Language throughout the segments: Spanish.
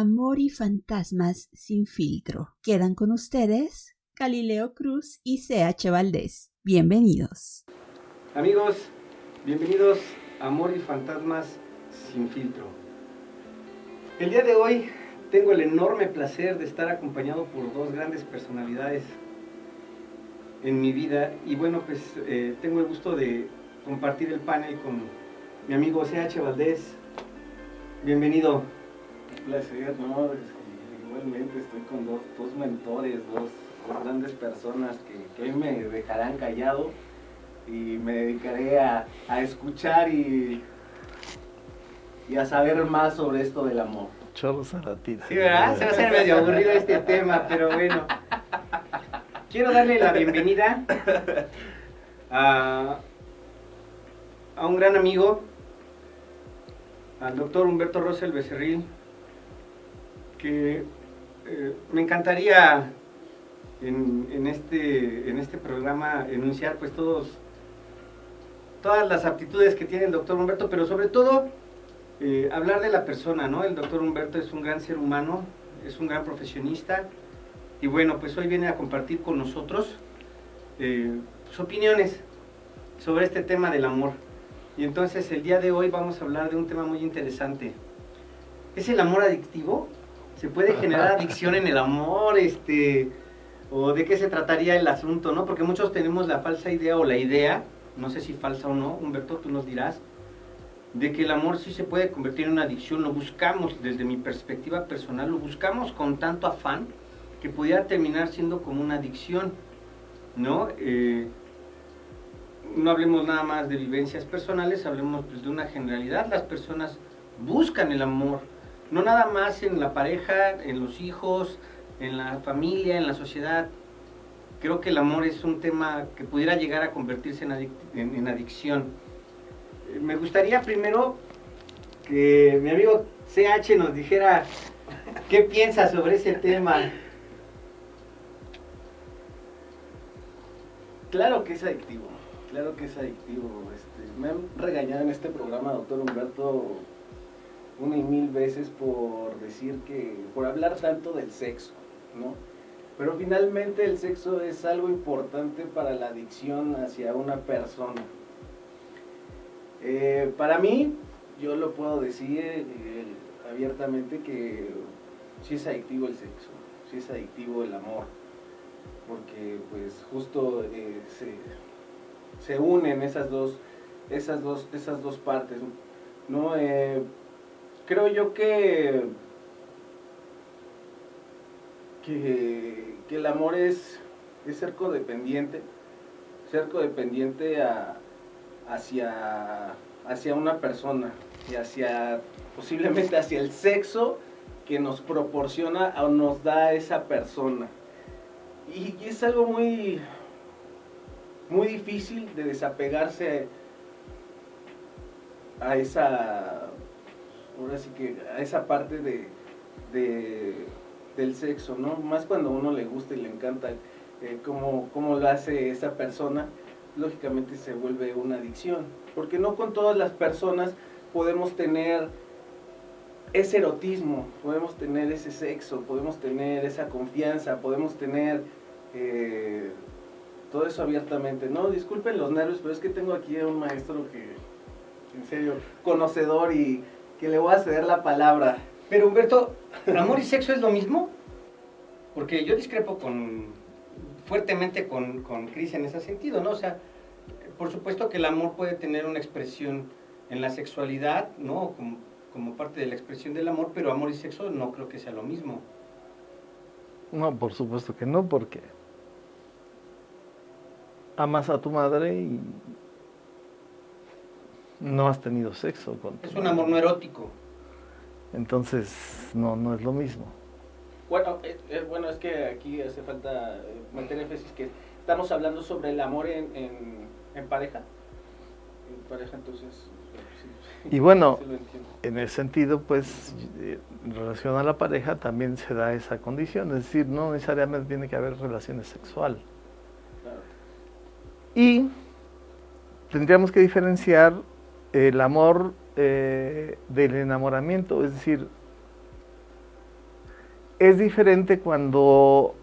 Amor y fantasmas sin filtro. Quedan con ustedes Galileo Cruz y C.H. Valdés. Bienvenidos. Amigos, bienvenidos a Amor y fantasmas sin filtro. El día de hoy tengo el enorme placer de estar acompañado por dos grandes personalidades en mi vida. Y bueno, pues tengo el gusto de compartir el panel con mi amigo C.H. Valdés. Bienvenido. Un placer, ¿no? Igualmente estoy con dos mentores, dos grandes personas que hoy me dejarán callado y me dedicaré a escuchar y a saber más sobre esto del amor. Chorros a la tira. Sí, ¿verdad? Se va a hacer medio aburrido este tema, pero bueno. Quiero darle la bienvenida a un gran amigo, al doctor Humberto Rosell Becerril, que me encantaría en este programa enunciar pues todas las aptitudes que tiene el doctor Humberto, pero sobre todo hablar de la persona, ¿no? El doctor Humberto es un gran ser humano, es un gran profesionista, y bueno, pues hoy viene a compartir con nosotros sus opiniones sobre este tema del amor. Y entonces el día de hoy vamos a hablar de un tema muy interesante. ¿Es el amor adictivo? ¿Se puede generar adicción en el amor? ¿O de qué se trataría el asunto, no? Porque muchos tenemos la falsa idea o la idea, no sé si falsa o no, Humberto, tú nos dirás, de que el amor sí se puede convertir en una adicción. Lo buscamos, desde mi perspectiva personal, lo buscamos con tanto afán que pudiera terminar siendo como una adicción, ¿no? No hablemos nada más de vivencias personales, hablemos pues de una generalidad. Las personas buscan el amor, no nada más en la pareja, en los hijos, en la familia, en la sociedad. Creo que el amor es un tema que pudiera llegar a convertirse en adicción. Me gustaría primero que mi amigo CH nos dijera qué piensa sobre ese tema. Claro que es adictivo, claro que es adictivo. Me han regañado en este programa, doctor Humberto, una y mil veces por hablar tanto del sexo, ¿no? Pero finalmente el sexo es algo importante para la adicción hacia una persona. Para mí, yo lo puedo decir abiertamente que sí es adictivo el sexo, sí es adictivo el amor, porque pues justo se unen esas dos partes, ¿no? Creo yo que el amor es ser codependiente hacia una persona y posiblemente hacia el sexo que nos proporciona o nos da esa persona. Y es algo muy, muy difícil de desapegarse a esa parte del sexo, ¿no? Más cuando a uno le gusta y le encanta cómo lo hace esa persona, lógicamente se vuelve una adicción, porque no con todas las personas podemos tener ese erotismo, podemos tener ese sexo, podemos tener esa confianza, podemos tener todo eso abiertamente, ¿no? Disculpen los nervios, pero es que tengo aquí a un maestro que, en serio, conocedor y que le voy a ceder la palabra. Pero Humberto, ¿amor y sexo es lo mismo? Porque yo discrepo fuertemente con Cris en ese sentido, ¿no? O sea, por supuesto que el amor puede tener una expresión en la sexualidad, ¿no? Como parte de la expresión del amor, pero amor y sexo no creo que sea lo mismo. No, por supuesto que no, porque amas a tu madre y no has tenido sexo con tu Es un madre. amor no erótico. Entonces, no es lo mismo. Bueno, es que aquí hace falta meter énfasis que estamos hablando sobre el amor en pareja. En pareja, entonces... Sí, Y bueno, sí lo entiendo. en ese sentido, pues, en relación a la pareja también se da esa condición. Es decir, no necesariamente tiene que haber relaciones sexuales. Claro. Y tendríamos que diferenciar el amor del enamoramiento, es decir, es diferente cuando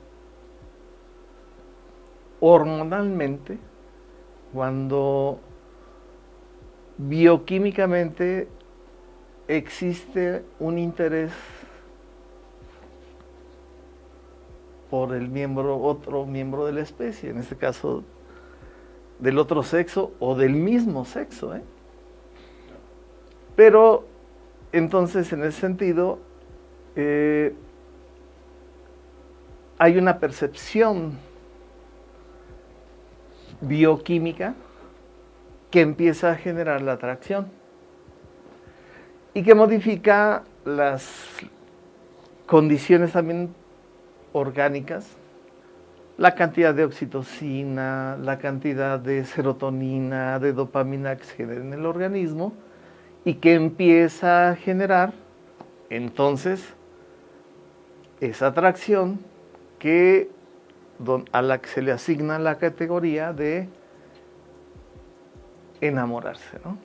hormonalmente, cuando bioquímicamente existe un interés por el otro miembro de la especie, en este caso del otro sexo o del mismo sexo, ¿eh? Pero entonces en ese sentido hay una percepción bioquímica que empieza a generar la atracción y que modifica las condiciones también orgánicas, la cantidad de oxitocina, la cantidad de serotonina, de dopamina que se genera en el organismo y que empieza a generar entonces esa atracción a la que se le asigna la categoría de enamorarse, ¿no?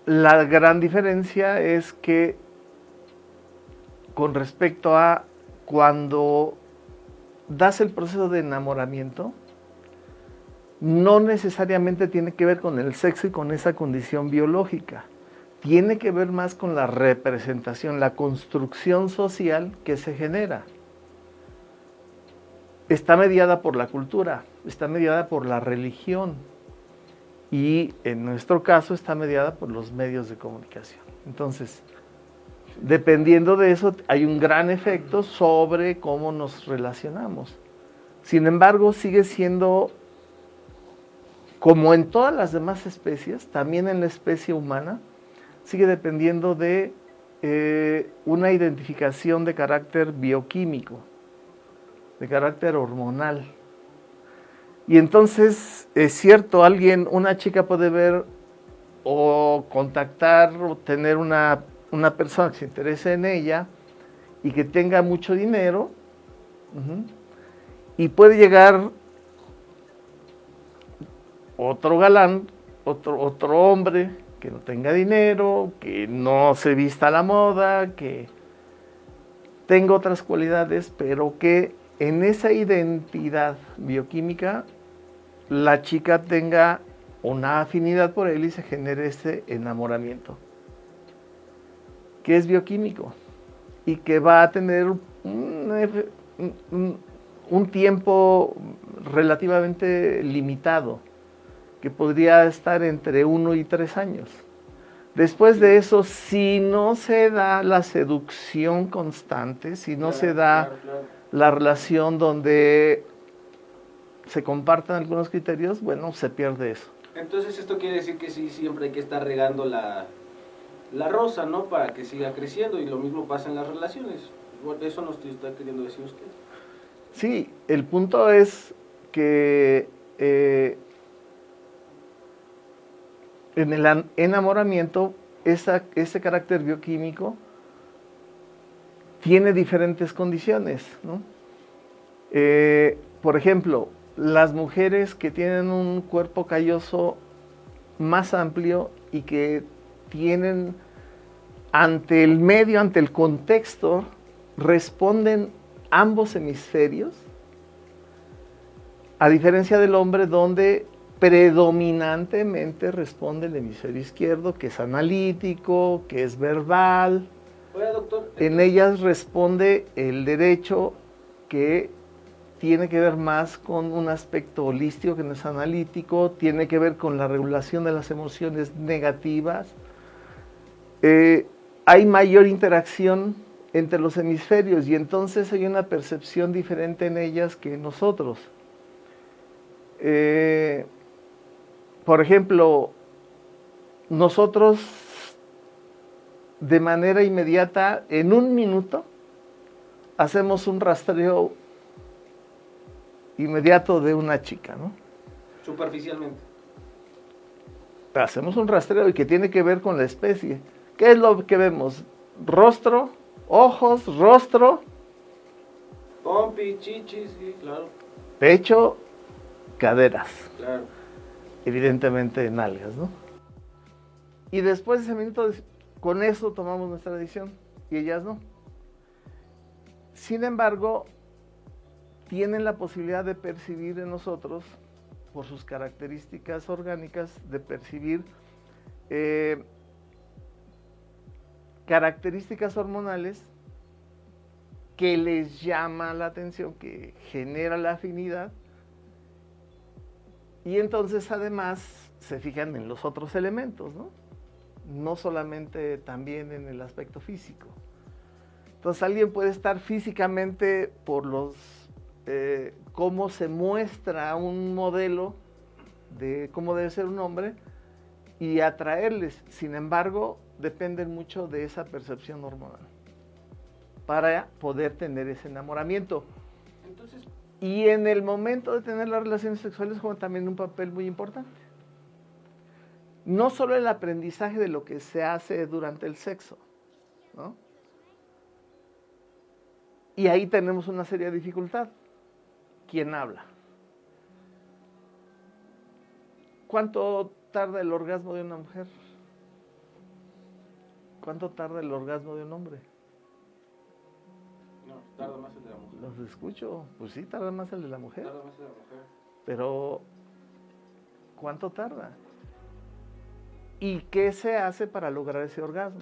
La gran diferencia es que con respecto a cuando das el proceso de enamoramiento, no necesariamente tiene que ver con el sexo y con esa condición biológica. Tiene que ver más con la representación, la construcción social que se genera. Está mediada por la cultura, está mediada por la religión y en nuestro caso está mediada por los medios de comunicación. Entonces, dependiendo de eso, hay un gran efecto sobre cómo nos relacionamos. Sin embargo, sigue siendo, como en todas las demás especies, también en la especie humana, sigue dependiendo de una identificación de carácter bioquímico, de carácter hormonal. Y entonces, es cierto, una chica puede ver o contactar o tener una persona que se interese en ella y que tenga mucho dinero, y puede llegar otro galán, otro hombre que no tenga dinero, que no se vista a la moda, que tenga otras cualidades, pero que en esa identidad bioquímica la chica tenga una afinidad por él y se genere ese enamoramiento, que es bioquímico y que va a tener un tiempo relativamente limitado, que podría estar entre 1 y 3 años. Después de eso, si no se da la seducción constante, si no se da la relación donde se compartan algunos criterios, bueno, se pierde eso. Entonces esto quiere decir que sí, siempre hay que estar regando la rosa, ¿no? Para que siga creciendo, y lo mismo pasa en las relaciones. Eso nos está queriendo decir usted. Sí, el punto es que en el enamoramiento, ese carácter bioquímico tiene diferentes condiciones, ¿no? Por ejemplo, las mujeres que tienen un cuerpo calloso más amplio y que tienen ante el medio, ante el contexto, responden ambos hemisferios, a diferencia del hombre donde predominantemente responde el hemisferio izquierdo, que es analítico, que es verbal. Oiga, doctor. En ellas responde el derecho, que tiene que ver más con un aspecto holístico que no es analítico, tiene que ver con la regulación de las emociones negativas. Hay mayor interacción entre los hemisferios y entonces hay una percepción diferente en ellas que en nosotros. Por ejemplo, nosotros de manera inmediata, en 1 minuto, hacemos un rastreo inmediato de una chica, ¿no? Superficialmente. Hacemos un rastreo y que tiene que ver con la especie. ¿Qué es lo que vemos? Rostro, ojos, rostro, pompi, chichis, sí, claro. Pecho, caderas. Claro. Evidentemente nalgas, ¿no? Y después de ese minuto con eso tomamos nuestra decisión y ellas no. Sin embargo, tienen la posibilidad de percibir en nosotros, por sus características orgánicas, de percibir características hormonales que les llama la atención, que genera la afinidad, y entonces además se fijan en los otros elementos, ¿no? No solamente también en el aspecto físico. Entonces alguien puede estar físicamente por los cómo se muestra un modelo de cómo debe ser un hombre y atraerles. Sin embargo, dependen mucho de esa percepción hormonal para poder tener ese enamoramiento. Entonces, Y en el momento de tener las relaciones sexuales juega también un papel muy importante. No solo el aprendizaje de lo que se hace durante el sexo, ¿no? Y ahí tenemos una seria dificultad. ¿Quién habla? ¿Cuánto tarda el orgasmo de una mujer? ¿Cuánto tarda el orgasmo de un hombre? no, tarda más el de la mujer. Los escucho. Pues sí, tarda más el de la mujer. Tarda más el de la mujer. Pero, ¿cuánto tarda? ¿Y qué se hace para lograr ese orgasmo?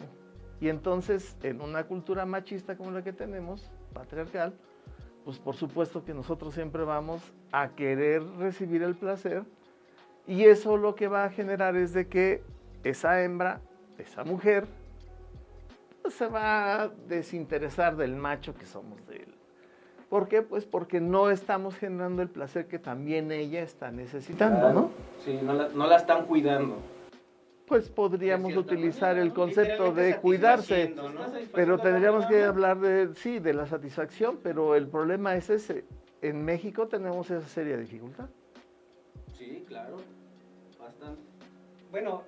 Y entonces, en una cultura machista como la que tenemos, patriarcal, pues por supuesto que nosotros siempre vamos a querer recibir el placer, y eso lo que va a generar es de que esa hembra, esa mujer, pues se va a desinteresar del macho que somos de él. ¿Por qué? Pues porque no estamos generando el placer que también ella está necesitando, ¿no? Sí, no la están cuidando. Pues podríamos De cierta utilizar manera, el ¿no? concepto de Literalmente cuidarse, satisfaciendo, ¿no? pero tendríamos que Satisfaciendo hablar de, sí, de la satisfacción, pero el problema es ese. En México tenemos esa seria dificultad. Sí, claro, bastante. Bueno,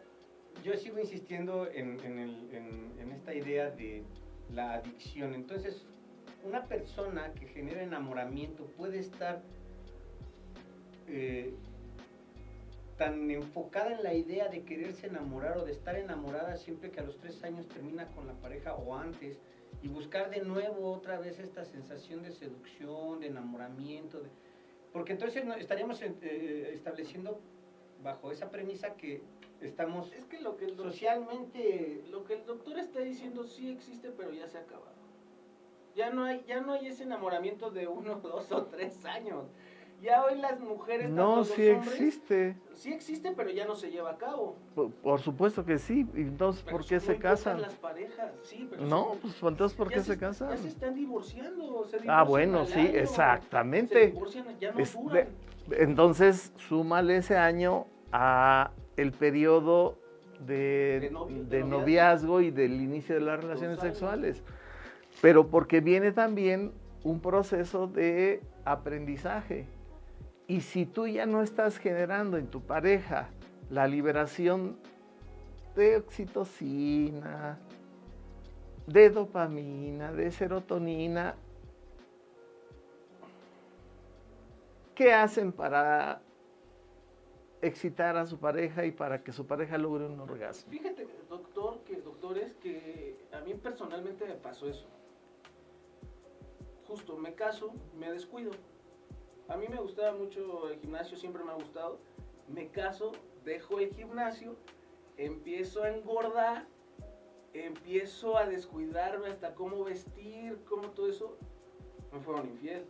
yo sigo insistiendo en esta idea de la adicción. Entonces, una persona que genera enamoramiento puede estar tan enfocada en la idea de quererse enamorar o de estar enamorada siempre que a los 3 años termina con la pareja o antes, y buscar de nuevo otra vez esta sensación de seducción, de enamoramiento, porque entonces estaríamos estableciendo bajo esa premisa que estamos Es que lo que el doctor está diciendo sí existe, pero ya se ha acabado. Ya no hay ese enamoramiento de 1, 2 o 3 años. Ya hoy las mujeres, No, tanto sí los hombres, existe. sí existe, pero ya no se lleva a cabo. Por supuesto que sí. Entonces, Pero ¿por qué no se importan casan? las parejas, sí, pero No, pues entonces, ¿por ya qué se casan? Ya se están divorciando. Se Ah, divorcian bueno, al sí, año, exactamente. Se divorcian, ya no duran. Entonces, súmale ese año a el periodo de noviazgo y del inicio de las relaciones 2 años. sexuales. Pero porque viene también un proceso de aprendizaje. Y si tú ya no estás generando en tu pareja la liberación de oxitocina, de dopamina, de serotonina, ¿qué hacen para excitar a su pareja y para que su pareja logre un orgasmo? Fíjate, doctores, que a mí personalmente me pasó eso. Justo, me caso, me descuido. A mí me gustaba mucho el gimnasio, siempre me ha gustado. Me caso, dejo el gimnasio, empiezo a engordar, empiezo a descuidarme hasta cómo vestir, cómo todo eso. Me fueron infiel.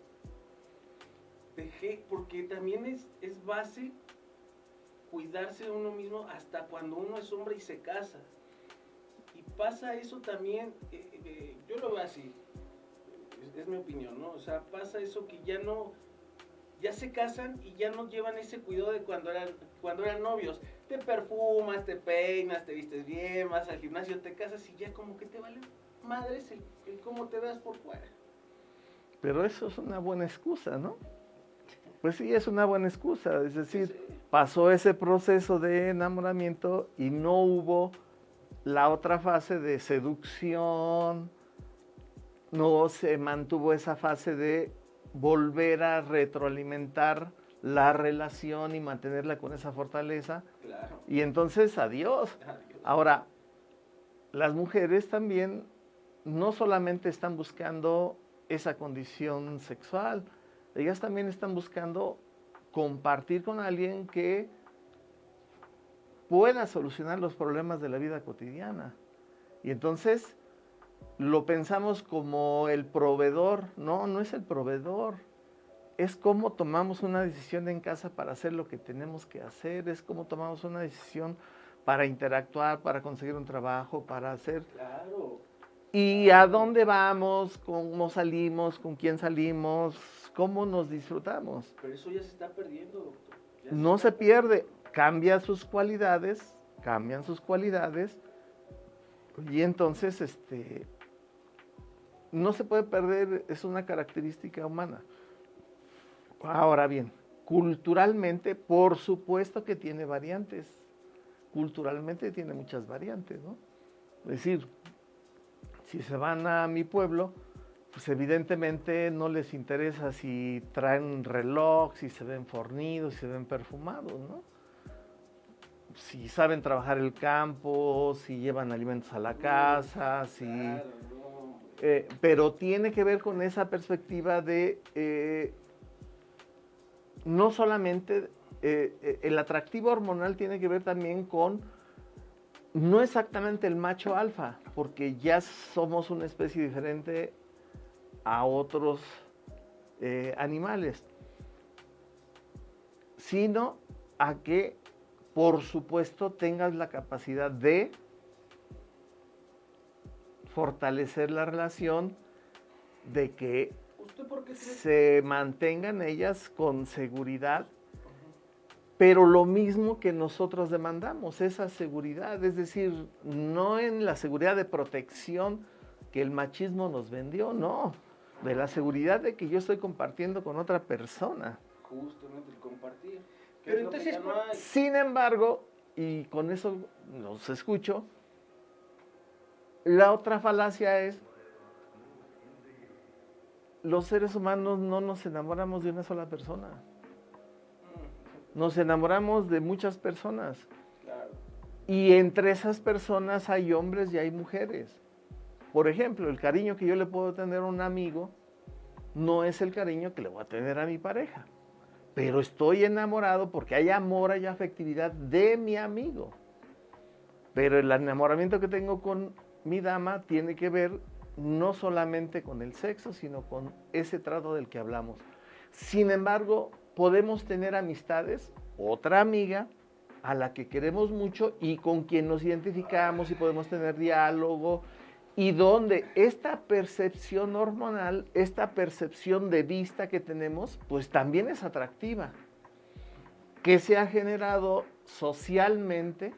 Dejé, porque también es base cuidarse de uno mismo hasta cuando uno es hombre y se casa. Y pasa eso también, yo lo veo así, es mi opinión, ¿no? O sea, pasa eso que ya se casan y ya no llevan ese cuidado de cuando eran novios. Te perfumas, te peinas, te vistes bien, vas al gimnasio, te casas y ya como que te vale madres el cómo te veas por fuera. Pero eso es una buena excusa, ¿no? Pues sí, es una buena excusa. Es decir, Sí. pasó ese proceso de enamoramiento y no hubo la otra fase de seducción, no se mantuvo esa fase de volver a retroalimentar la relación y mantenerla con esa fortaleza. Claro. Y entonces, adiós. Adiós. Ahora, las mujeres también no solamente están buscando esa condición sexual, ellas también están buscando compartir con alguien que pueda solucionar los problemas de la vida cotidiana. Y entonces lo pensamos como el proveedor. No, no es el proveedor. Es cómo tomamos una decisión en casa para hacer lo que tenemos que hacer, es cómo tomamos una decisión para interactuar, para conseguir un trabajo, para hacer... Claro. ¿Y a dónde vamos? ¿Cómo salimos? ¿Con quién salimos? ¿Cómo nos disfrutamos? Pero eso ya se está perdiendo, doctor. No se pierde, cambian sus cualidades, y entonces no se puede perder, es una característica humana. Ahora bien, culturalmente, por supuesto que tiene variantes, culturalmente tiene muchas variantes, ¿no? Es decir, si se van a mi pueblo, pues evidentemente no les interesa si traen reloj, si se ven fornidos, si se ven perfumados, ¿no? Si saben trabajar el campo, si llevan alimentos a la casa, si... Claro, no. Pero tiene que ver con esa perspectiva de... no solamente... el atractivo hormonal tiene que ver también con... no exactamente el macho alfa, porque ya somos una especie diferente a otros animales, sino a que, por supuesto, tengas la capacidad de fortalecer la relación, de que ¿Usted por qué cree? se mantengan ellas con seguridad, pero lo mismo que nosotros demandamos, esa seguridad, es decir, no en la seguridad de protección que el machismo nos vendió, no, de la seguridad de que yo estoy compartiendo con otra persona. Justamente el compartir. Pero Es lo que entonces, ya no hay. Sin embargo, y con eso los escucho, la otra falacia es, los seres humanos no nos enamoramos de una sola persona. Nos enamoramos de muchas personas. Claro. Y entre esas personas hay hombres y hay mujeres. Por ejemplo, el cariño que yo le puedo tener a un amigo no es el cariño que le voy a tener a mi pareja. Pero estoy enamorado porque hay amor, hay afectividad de mi amigo. Pero el enamoramiento que tengo con mi dama tiene que ver no solamente con el sexo, sino con ese trato del que hablamos. Sin embargo, podemos tener amistades, otra amiga a la que queremos mucho y con quien nos identificamos y podemos tener diálogo, y donde esta percepción hormonal, esta percepción de vista que tenemos, pues también es atractiva, que se ha generado socialmente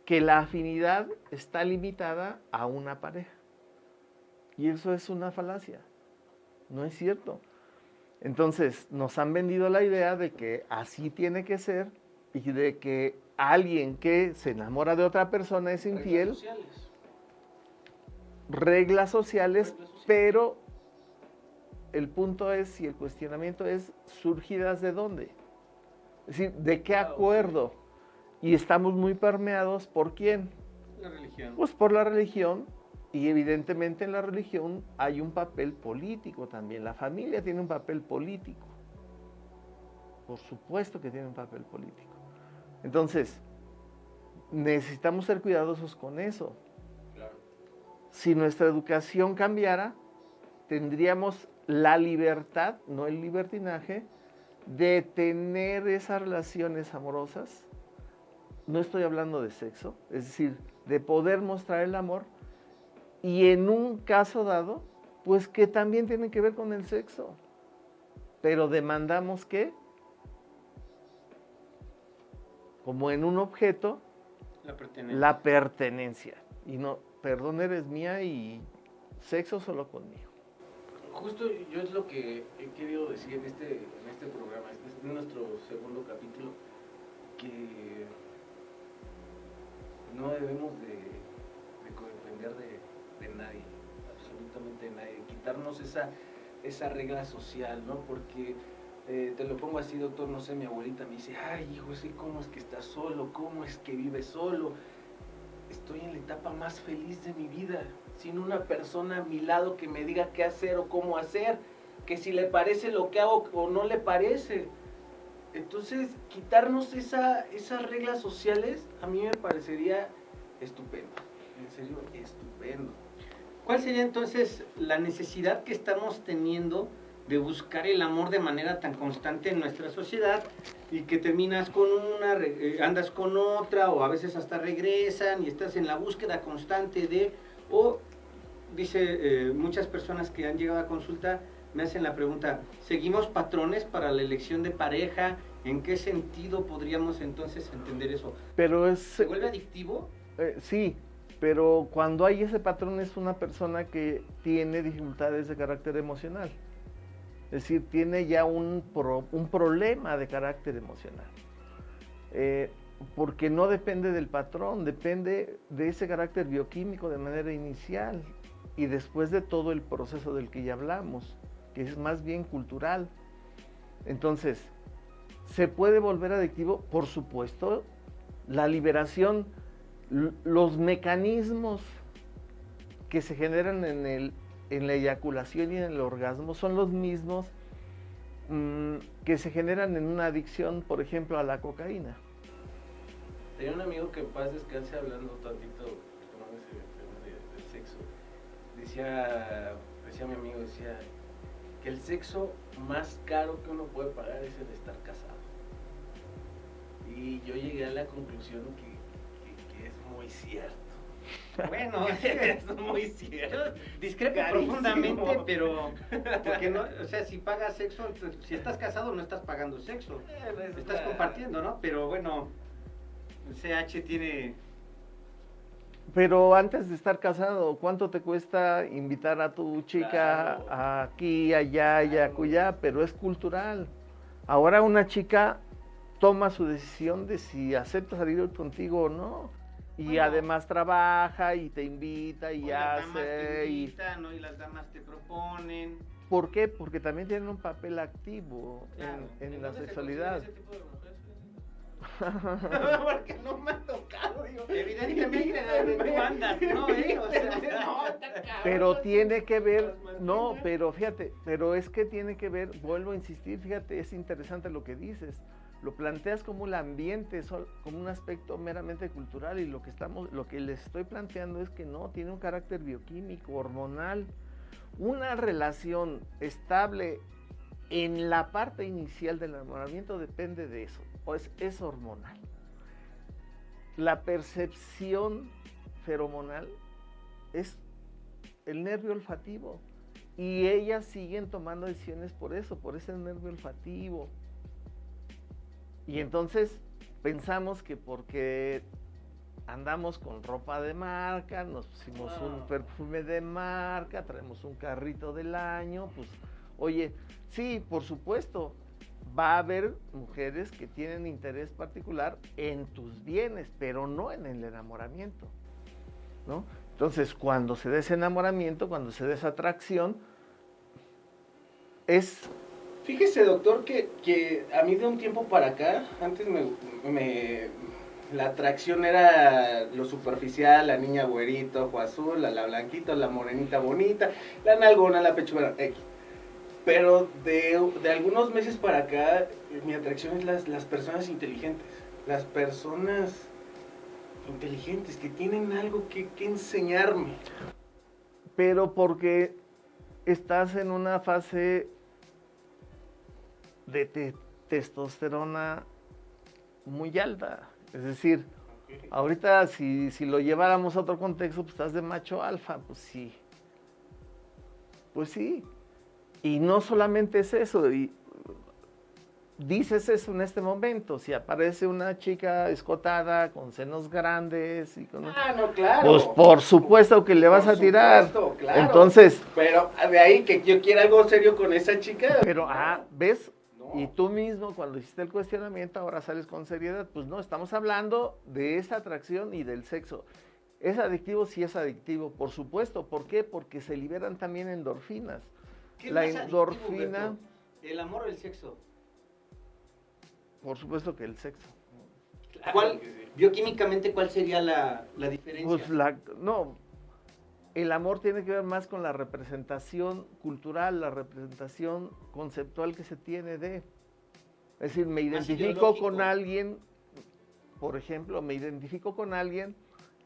que la afinidad está limitada a una pareja. Y eso es una falacia. No es cierto. Entonces, nos han vendido la idea de que así tiene que ser y de que alguien que se enamora de otra persona es infiel. Reglas sociales, pero el punto es, y el cuestionamiento es, ¿surgidas de dónde? Es decir, ¿de qué acuerdo? Y estamos muy permeados, ¿por quién? La religión. Pues por la religión. Y evidentemente en la religión hay un papel político también. La familia tiene un papel político. Por supuesto que tiene un papel político. Entonces, necesitamos ser cuidadosos con eso. Claro. Si nuestra educación cambiara, tendríamos la libertad, no el libertinaje, de tener esas relaciones amorosas. No estoy hablando de sexo, es decir, de poder mostrar el amor. Y en un caso dado, pues que también tiene que ver con el sexo. Pero demandamos que, como en un objeto, la pertenencia. Y no, perdón, eres mía y sexo solo conmigo. Justo yo es lo que he querido decir en este programa, este es nuestro segundo capítulo, que no debemos de depender de nadie, absolutamente de nadie, quitarnos esa regla social, ¿no? Porque Te lo pongo así, doctor, no sé, mi abuelita me dice, ay, hijo, es que ¿cómo es que estás solo? ¿Cómo es que vives solo? Estoy en la etapa más feliz de mi vida, sin una persona a mi lado que me diga qué hacer o cómo hacer, que si le parece lo que hago o no le parece. Entonces, quitarnos esas reglas sociales a mí me parecería estupendo, en serio, estupendo. ¿Cuál sería entonces la necesidad que estamos teniendo de buscar el amor de manera tan constante en nuestra sociedad y que terminas con una, andas con otra o a veces hasta regresan y estás en la búsqueda constante de, o dice muchas personas que han llegado a consulta me hacen la pregunta, ¿seguimos patrones para la elección de pareja? ¿En qué sentido podríamos entonces entender eso? Pero ¿Se vuelve adictivo? Sí, pero cuando hay ese patrón es una persona que tiene dificultades de carácter emocional. Es decir, tiene ya un problema de carácter emocional. Porque no depende del patrón, depende de ese carácter bioquímico de manera inicial y después de todo el proceso del que ya hablamos, que es más bien cultural. Entonces, ¿se puede volver adictivo? Por supuesto, la liberación, los mecanismos que se generan en la eyaculación y en el orgasmo son los mismos que se generan en una adicción, por ejemplo, a la cocaína. Tenía un amigo que en paz descanse, hablando tantito tomando ese tema del sexo. Decía mi amigo, decía que el sexo más caro que uno puede pagar es el estar casado. Y yo llegué a la conclusión que es muy cierto. Bueno, Es muy cierto. discrepo Carísimo. profundamente, pero porque no, o sea, si pagas sexo, entonces, si estás casado no estás pagando sexo, estás compartiendo, ¿no? Pero bueno, el CH tiene... Pero antes de estar casado, ¿cuánto te cuesta invitar a tu chica aquí, allá y acullá? Pero es cultural. Ahora una chica toma su decisión de si acepta salir contigo o no. Y bueno, además trabaja y te invita y las damas te hace. invitan, ¿no? Y las damas te proponen. ¿Por qué? Porque también tienen un papel activo Claro. en la ¿Dónde se sexualidad. consiguen ese tipo de mujeres? Porque no me ha tocado, digo. Evidentemente, tú andas, ¿no? O sea, No, está cabrón. Pero tiene que ver, no, pero fíjate, pero es que tiene que ver, vuelvo a insistir, fíjate, es interesante lo que dices. Lo planteas como el ambiente, como un aspecto meramente cultural, y lo que les estoy planteando es que no, tiene un carácter bioquímico, hormonal. Una relación estable en la parte inicial del enamoramiento depende de eso, o es hormonal. La percepción feromonal es el nervio olfativo, y ellas siguen tomando decisiones por eso, por ese nervio olfativo. Y entonces pensamos que porque andamos con ropa de marca, nos pusimos un perfume de marca, traemos un carrito del año, pues, oye, sí, por supuesto, va a haber mujeres que tienen interés particular en tus bienes, pero no en el enamoramiento, ¿no? Entonces, cuando se da ese enamoramiento, cuando se da esa atracción, es... Fíjese, doctor, que a mí de un tiempo para acá, antes la atracción era lo superficial, la niña güerito, ojo azul, la blanquita, la morenita bonita, la nalgona, la pechuga, X. Pero de algunos meses para acá, mi atracción es las personas inteligentes. Las personas inteligentes que tienen algo que enseñarme. Pero porque estás en una fase de testosterona muy alta. Es decir, ahorita si lo lleváramos a otro contexto, pues estás de macho alfa, pues sí. Pues sí. Y no solamente es eso, y dices eso en este momento, si aparece una chica escotada, con senos grandes y con... No, claro. Pues por supuesto que le vas a tirar. Claro. Entonces... Pero de ahí que yo quiera algo serio con esa chica... Pero, ¿ves? No. Y tú mismo, cuando hiciste el cuestionamiento, ahora sales con seriedad. Pues no, estamos hablando de esa atracción y del sexo. ¿Es adictivo? Sí es adictivo, por supuesto. ¿Por qué? Porque se liberan también endorfinas. ¿Qué La es más endorfina... adictivo, Humberto? ¿El amor o el sexo? Por supuesto que el sexo. ¿Cuál, bioquímicamente, cuál sería la diferencia? Pues no, el amor tiene que ver más con la representación cultural, la representación conceptual que se tiene de. Es decir, me identifico con alguien, por ejemplo, me identifico con alguien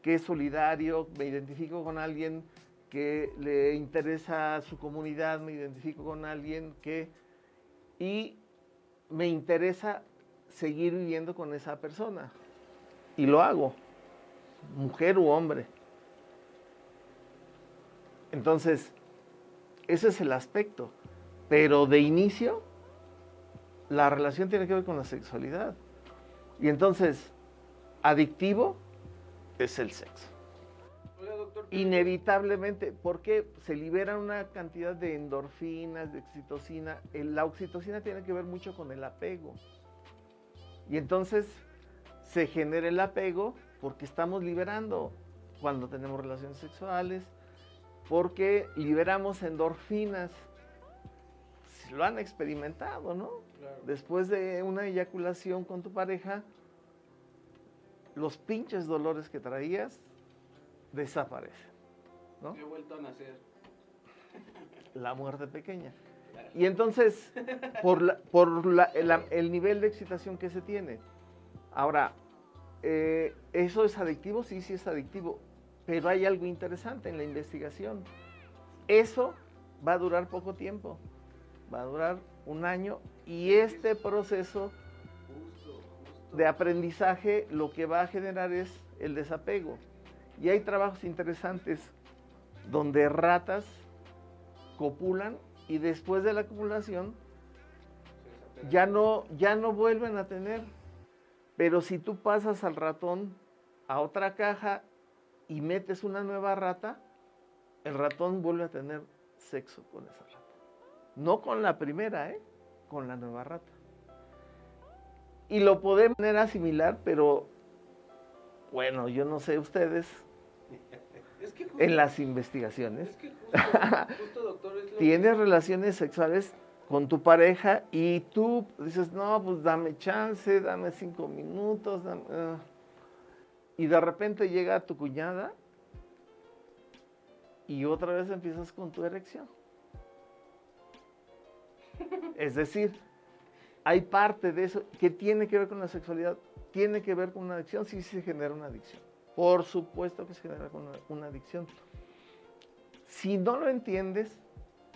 que es solidario, me identifico con alguien que le interesa a su comunidad, me identifico con alguien que... y me interesa seguir viviendo con esa persona. Y lo hago, mujer u hombre. Entonces, ese es el aspecto. Pero de inicio, la relación tiene que ver con la sexualidad. Y entonces, adictivo es el sexo. Oiga, doctor, Inevitablemente, porque se libera una cantidad de endorfinas, de oxitocina. La oxitocina tiene que ver mucho con el apego. Y entonces se genera el apego porque estamos liberando cuando tenemos relaciones sexuales, porque liberamos endorfinas. Lo han experimentado, ¿no? Claro. Después de una eyaculación con tu pareja, los pinches dolores que traías desaparecen, ¿no? He vuelto a nacer. La muerte pequeña. Y entonces, el nivel de excitación que se tiene. Ahora, ¿eso es adictivo? Sí, sí es adictivo. Pero hay algo interesante en la investigación. Eso va a durar poco tiempo. Va a durar 1 año. Y este proceso de aprendizaje lo que va a generar es el desapego. Y hay trabajos interesantes donde ratas copulan y después de la copulación ya no vuelven a tener. Pero si tú pasas al ratón a otra caja y metes una nueva rata, el ratón vuelve a tener sexo con esa rata. No con la primera, con la nueva rata. Y lo podemos de manera similar, pero bueno, yo no sé ustedes, Es que justo, en las investigaciones, es que justo, doctor, es lo tienes relaciones sexuales con tu pareja y tú dices, no, pues dame chance, dame 5 minutos, y de repente llega tu cuñada y otra vez empiezas con tu erección. Es decir, hay parte de eso que tiene que ver con la sexualidad, tiene que ver con una adicción, sí se genera una adicción. Por supuesto que se genera con una adicción. Si no lo entiendes,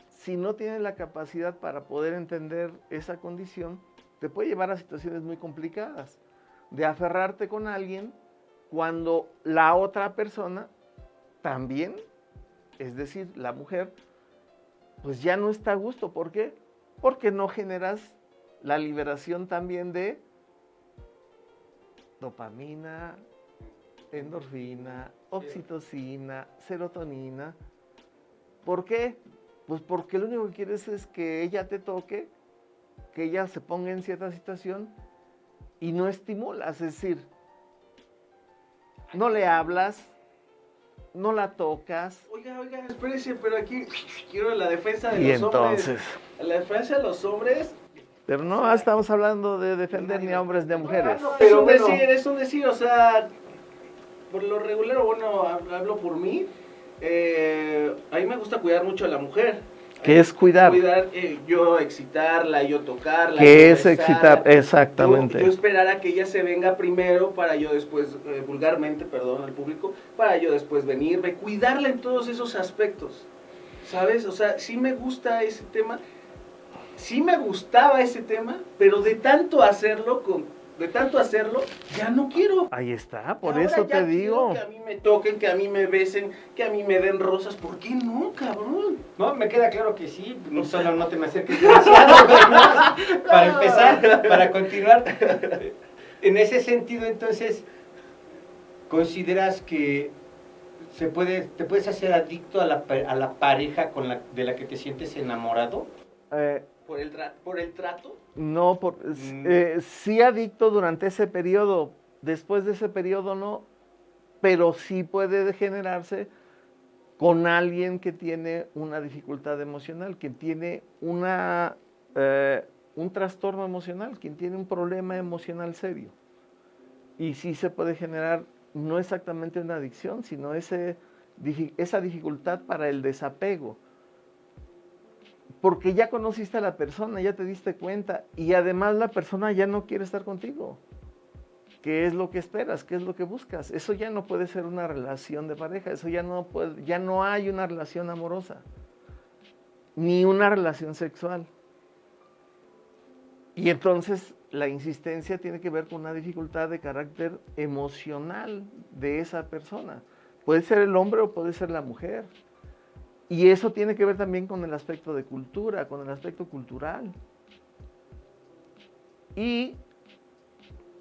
si no tienes la capacidad para poder entender esa condición, te puede llevar a situaciones muy complicadas, de aferrarte con alguien cuando la otra persona también, es decir, la mujer, pues ya no está a gusto. ¿Por qué? Porque no generas la liberación también de dopamina, endorfina, oxitocina, serotonina. ¿Por qué? Pues porque lo único que quieres es que ella te toque, que ella se ponga en cierta situación y no estimulas, es decir, no le hablas, no la tocas. Oiga, espérese, pero aquí quiero la defensa de Y los hombres. entonces, La defensa de los hombres. pero no estamos hablando de defender ni a hombres ni a mujeres. No, Pero es un decir, o sea, por lo regular, bueno, hablo por mí. A mí me gusta cuidar mucho a la mujer. ¿Qué es cuidar? Yo excitarla, yo tocarla. ¿Qué yo es besarla, excitar? Exactamente. Yo esperar a que ella se venga primero para yo después, vulgarmente, perdón al público, para yo después venirme, cuidarla en todos esos aspectos, ¿sabes? O sea, sí me gusta ese tema, sí me gustaba ese tema, pero de tanto hacerlo, ya no quiero. Ahí está, por Ahora eso ya te digo. quiero que a mí me toquen, que a mí me besen, que a mí me den rosas. ¿Por qué no, cabrón? No, me queda claro que sí, solo no te me acerques demasiado, güey, ¿no? Para empezar, para continuar. En ese sentido, entonces, ¿consideras que te puedes hacer adicto a la pareja de la que te sientes enamorado? ¿Por el trato? No, sí adicto durante ese periodo, después de ese periodo no, pero sí puede generarse con alguien que tiene una dificultad emocional, que tiene un trastorno emocional, quien tiene un problema emocional serio. Y sí se puede generar no exactamente una adicción, sino esa dificultad para el desapego. Porque ya conociste a la persona, ya te diste cuenta, y además la persona ya no quiere estar contigo. ¿Qué es lo que esperas? ¿Qué es lo que buscas? Eso ya no puede ser una relación de pareja, eso ya no hay una relación amorosa, ni una relación sexual. Y entonces la insistencia tiene que ver con una dificultad de carácter emocional de esa persona. Puede ser el hombre o puede ser la mujer. Y eso tiene que ver también con el aspecto de cultura, con el aspecto cultural. Y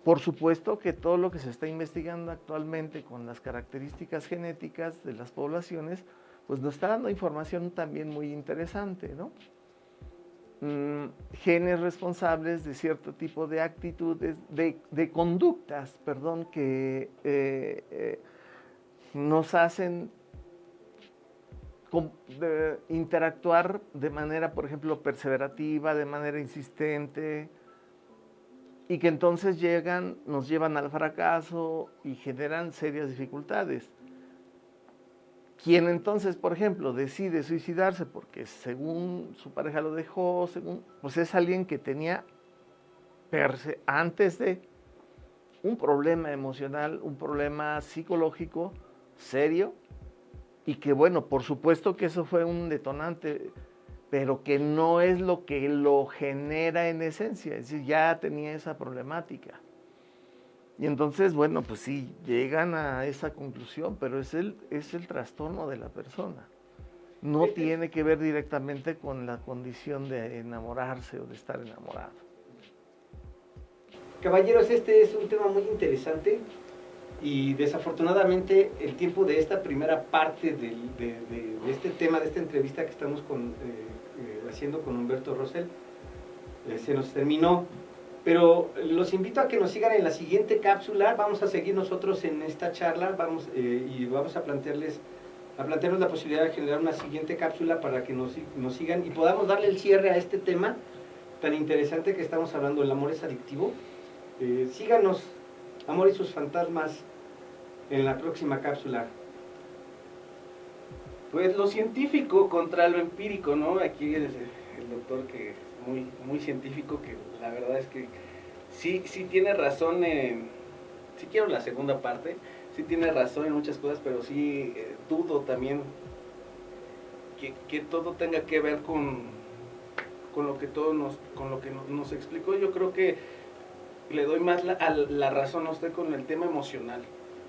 por supuesto que todo lo que se está investigando actualmente con las características genéticas de las poblaciones, pues nos está dando información también muy interesante, ¿no? Genes responsables de cierto tipo de actitudes, de conductas, perdón, que nos hacen interactuar de manera, por ejemplo, perseverativa, de manera insistente, y que entonces nos llevan al fracaso y generan serias dificultades. Quien entonces, por ejemplo, decide suicidarse porque según su pareja lo dejó, pues es alguien que tenía antes de un problema emocional, un problema psicológico serio, y que bueno, por supuesto que eso fue un detonante, pero que no es lo que lo genera en esencia, es decir, ya tenía esa problemática. Y entonces, bueno, pues sí, llegan a esa conclusión, pero es el trastorno de la persona. No tiene que ver directamente con la condición de enamorarse o de estar enamorado. Caballeros, este es un tema muy interesante y desafortunadamente el tiempo de esta primera parte de este tema, de esta entrevista que estamos haciendo con Humberto Rosell, se nos terminó. Pero los invito a que nos sigan en la siguiente cápsula. Vamos a seguir nosotros en esta charla y vamos a plantearnos la posibilidad de generar una siguiente cápsula para que nos sigan y podamos darle el cierre a este tema tan interesante que estamos hablando. El amor es adictivo. Síganos, Amor y sus fantasmas, en la próxima cápsula. Pues lo científico contra lo empírico, ¿no? Aquí el doctor que es muy, muy científico, que la verdad es que sí tiene razón sí quiero la segunda parte, sí tiene razón en muchas cosas, pero sí dudo también que todo tenga que ver con lo que nos explicó. Yo creo que le doy más la razón a usted con el tema emocional,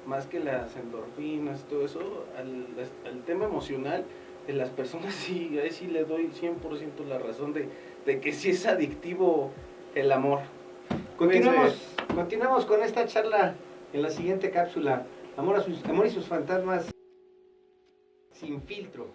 más que las endorfinas, todo eso, al tema emocional de las personas, sí, ahí sí le doy 100% la razón de que sí es adictivo el amor. Continuamos con esta charla en la siguiente cápsula. Amor y sus fantasmas sin filtro.